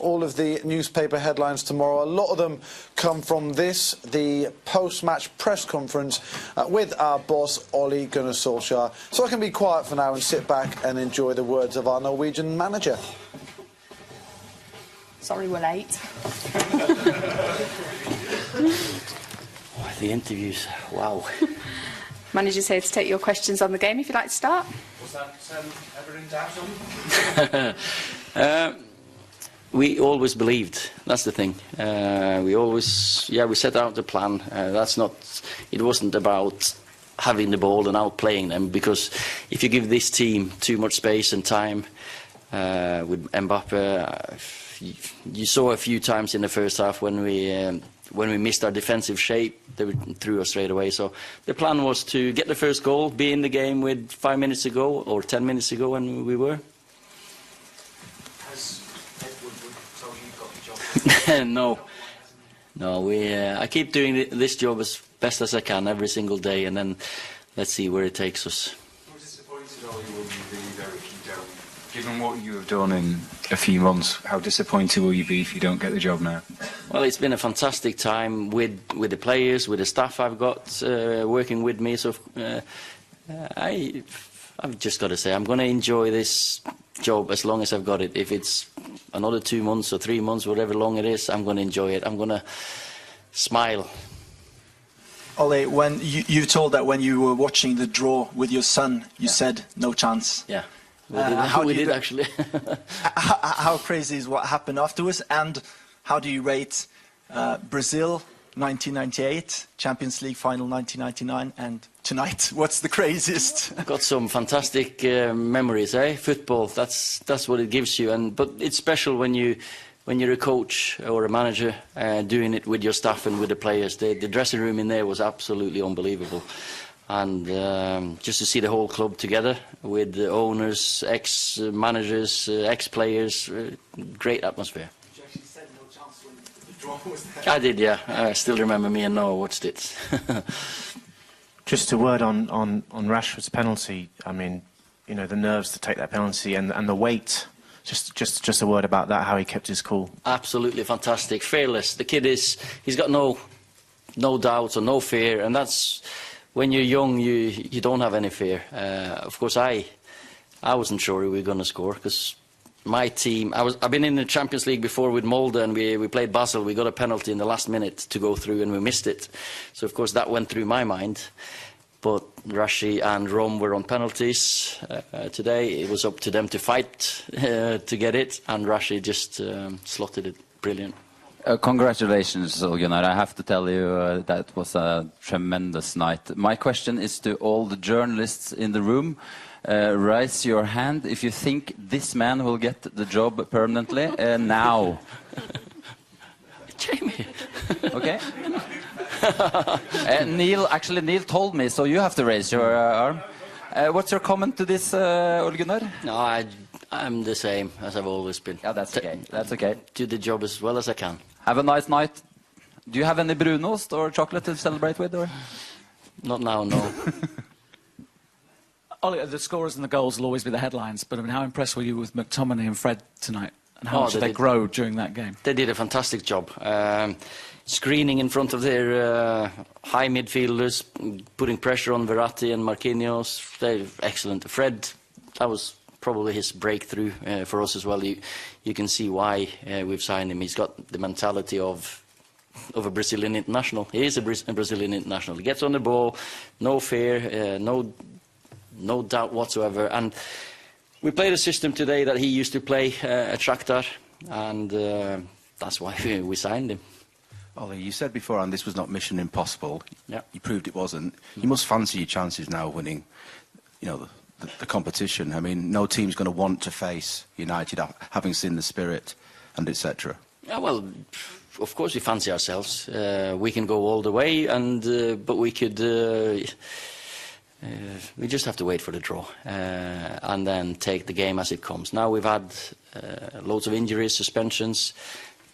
all of the newspaper headlines tomorrow. A lot of them come from this, the post-match press conference with our boss, Ole Gunnar Solskjaer. So I can be quiet for now and sit back and enjoy the words of our Norwegian manager. Sorry we're late. The interviews, wow. Manager's here to take your questions on the game, if you'd like to start. Was that ever in doubt? We always believed, that's the thing. We always, we set out the plan. It wasn't about having the ball and outplaying them, because if you give this team too much space and time, with Mbappe, you saw a few times in the first half when we missed our defensive shape, they threw us straight away. So the plan was to get the first goal, be in the game with 5 minutes ago or 10 minutes ago when we were. Has Edward told you got the job? No. I keep doing this job as best as I can every single day, and then let's see where it takes us. How disappointed are you will you be though if you don't? Given what you have done in a few months, how disappointed will you be if you don't get the job now? Well, it's been a fantastic time with the players, with the staff I've got working with me. So I've just got to say I'm going to enjoy this job as long as I've got it. If it's another 2 months or 3 months, whatever long it is, I'm going to enjoy it. I'm going to smile. Ole, when you told that when you were watching the draw with your son, you said no chance. Yeah. We did actually. How crazy is what happened afterwards, and how do you rate Brazil 1998, Champions League final 1999, and tonight? What's the craziest? Got some fantastic memories, Football, that's what it gives you, but it's special when you're a coach or a manager doing it with your staff and with the players. The dressing room in there was absolutely unbelievable. And just to see the whole club together with the owners, ex-managers, ex-players, great atmosphere. You actually said no chance when the draw was there. I did, yeah. I still remember me and Noah watched it. Just a word on Rashford's penalty. I mean, you know, the nerves to take that penalty and the weight. Just a word about that, how he kept his cool. Absolutely fantastic, fearless. The kid he's got no doubts or no fear, and that's... When you're young, you don't have any fear. Of course, I wasn't sure we were going to score, because my team... I've been in the Champions League before with Molde, and we played Basel. We got a penalty in the last minute to go through, and we missed it. So, of course, that went through my mind. But Rashi and Rom were on penalties today. It was up to them to fight to get it, and Rashi just slotted it. Brilliant. Congratulations, Ole Gunnar. I have to tell you that was a tremendous night. My question is to all the journalists in the room. Raise your hand if you think this man will get the job permanently now. Jamie. Okay. Neil told me, so you have to raise your arm. What's your comment to this, Ole Gunnar? No, I'm the same as I've always been. Yeah, that's okay. That's okay. Do the job as well as I can. Have a nice night. Do you have any brunost or chocolate to celebrate with, or? Not now, no. Ollie, the scorers and the goals will always be the headlines, but I mean, how impressed were you with McTominay and Fred tonight? And how much did they grow during that game? They did a fantastic job. Screening in front of their high midfielders, putting pressure on Verratti and Marquinhos. They're excellent. Fred, that was probably his breakthrough for us as well. You can see why we've signed him. He's got the mentality of a Brazilian international. He is a Brazilian international. He gets on the ball, no fear, no doubt whatsoever. And we played a system today that he used to play at Shakhtar, and that's why we signed him. Ollie, you said before, and this was not mission impossible. Yeah. You proved it wasn't. You must fancy your chances now of winning, you know, the competition. I mean, no team's going to want to face United, having seen the spirit and etc. Yeah, well, of course we fancy ourselves. We can go all the way, but we could. We just have to wait for the draw and then take the game as it comes. Now we've had loads of injuries, suspensions,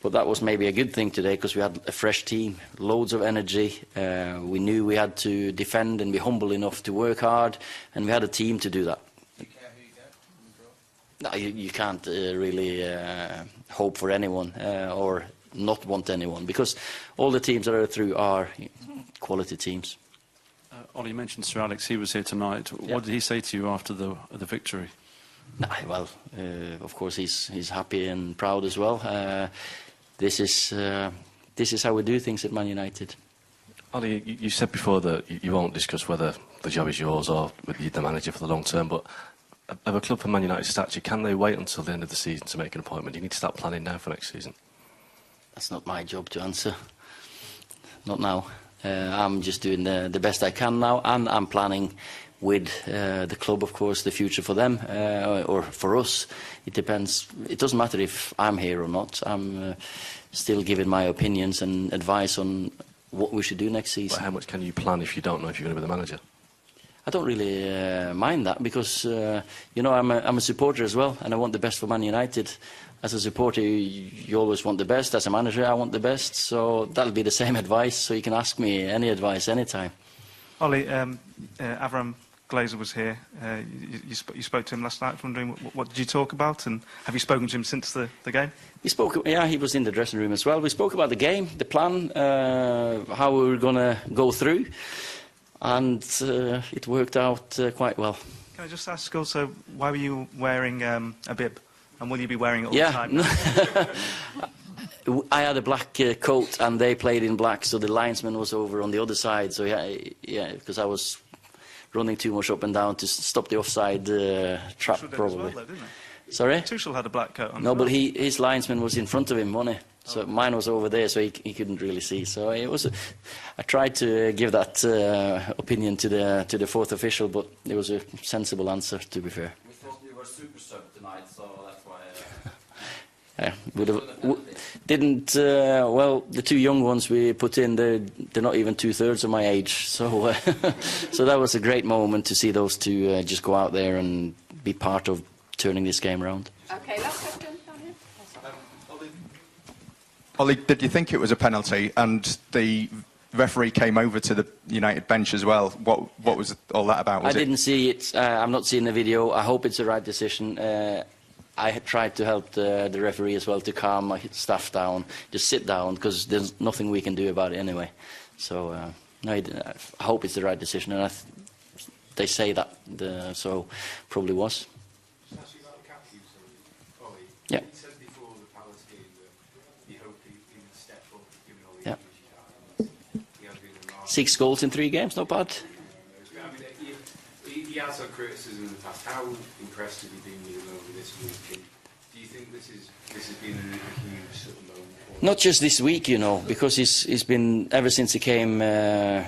but that was maybe a good thing today because we had a fresh team, loads of energy. We knew we had to defend and be humble enough to work hard, and we had a team to do that. Do you care who you get in the draw? No, you can't really hope for anyone or not want anyone, because all the teams that are through are quality teams. Ollie, you mentioned Sir Alex. He was here tonight. Yeah. What did he say to you after the victory? Well, of course he's happy and proud as well. This is how we do things at Man United. Ollie, you said before that you won't discuss whether the job is yours or whether you're the manager for the long term, but of a club for Man United's stature, can they wait until the end of the season to make an appointment? You need to start planning now for next season. That's not my job to answer. Not now. I'm just doing the best I can now, and I'm planning with the club, of course, the future for them or for us. It depends. It doesn't matter if I'm here or not. I'm still giving my opinions and advice on what we should do next season. But how much can you plan if you don't know if you're going to be the manager? I don't really mind that, because you know, I'm a supporter as well, and I want the best for Man United. As a supporter, you always want the best. As a manager, I want the best. So that'll be the same advice. So you can ask me any advice anytime. Ollie, Avram Glazer was here. You spoke to him last night. I was wondering, what did you talk about, and have you spoken to him since the game? We spoke. Yeah, he was in the dressing room as well. We spoke about the game, the plan, how we were going to go through, and it worked out quite well. Can I just ask also, why were you wearing a bib? And will you be wearing it all the time? I had a black coat and they played in black, so the linesman was over on the other side. So yeah, because I was running too much up and down to stop the offside trap, probably. Well, though, didn't he? Sorry? Tuchel had a black coat on. No, but his linesman was in front of him, wasn't he? So mine was over there, so he couldn't really see. So it was. I tried to give that opinion to the fourth official, but it was a sensible answer, to be fair. We thought you were super sub tonight, so that's why. Well, the two young ones we put in, they're not even 2/3 of my age, so so that was a great moment to see those two just go out there and be part of turning this game around. Okay, last question down here. Ollie, did you think it was a penalty? And the referee came over to the United bench as well. What was all that about? I didn't see it. I'm not seeing the video. I hope it's the right decision. I had tried to help the referee as well to calm my staff down, just sit down, because there's nothing we can do about it anyway. So no, I hope it's the right decision, and they say that, so probably was. Yeah. Yeah. 6 goals in 3 games, not bad. He has had criticism in the past. How impressed have you been with him over this week? And do you think this has been a huge sort of moment for him? Not just this week, you know, because he's been, ever since he came,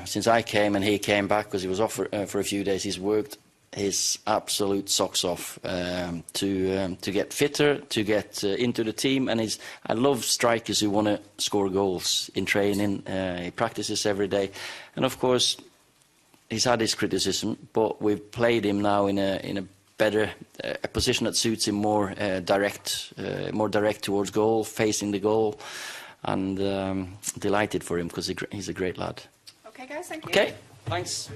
since I came and he came back, because he was off for a few days, he's worked his absolute socks off to get fitter, to get into the team. And I love strikers who want to score goals in training. He practices every day, and of course he's had his criticism, but we've played him now in a better a position that suits him, more direct towards goal, facing the goal, and delighted for him, because he's a great lad. Okay, guys, thank you. Okay, thanks.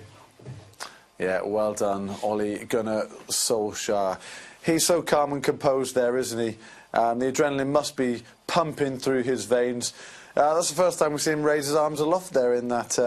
Yeah, well done, Ole Gunnar Solskjaer. He's so calm and composed there, isn't he? The adrenaline must be pumping through his veins. That's the first time we've seen him raise his arms aloft there in that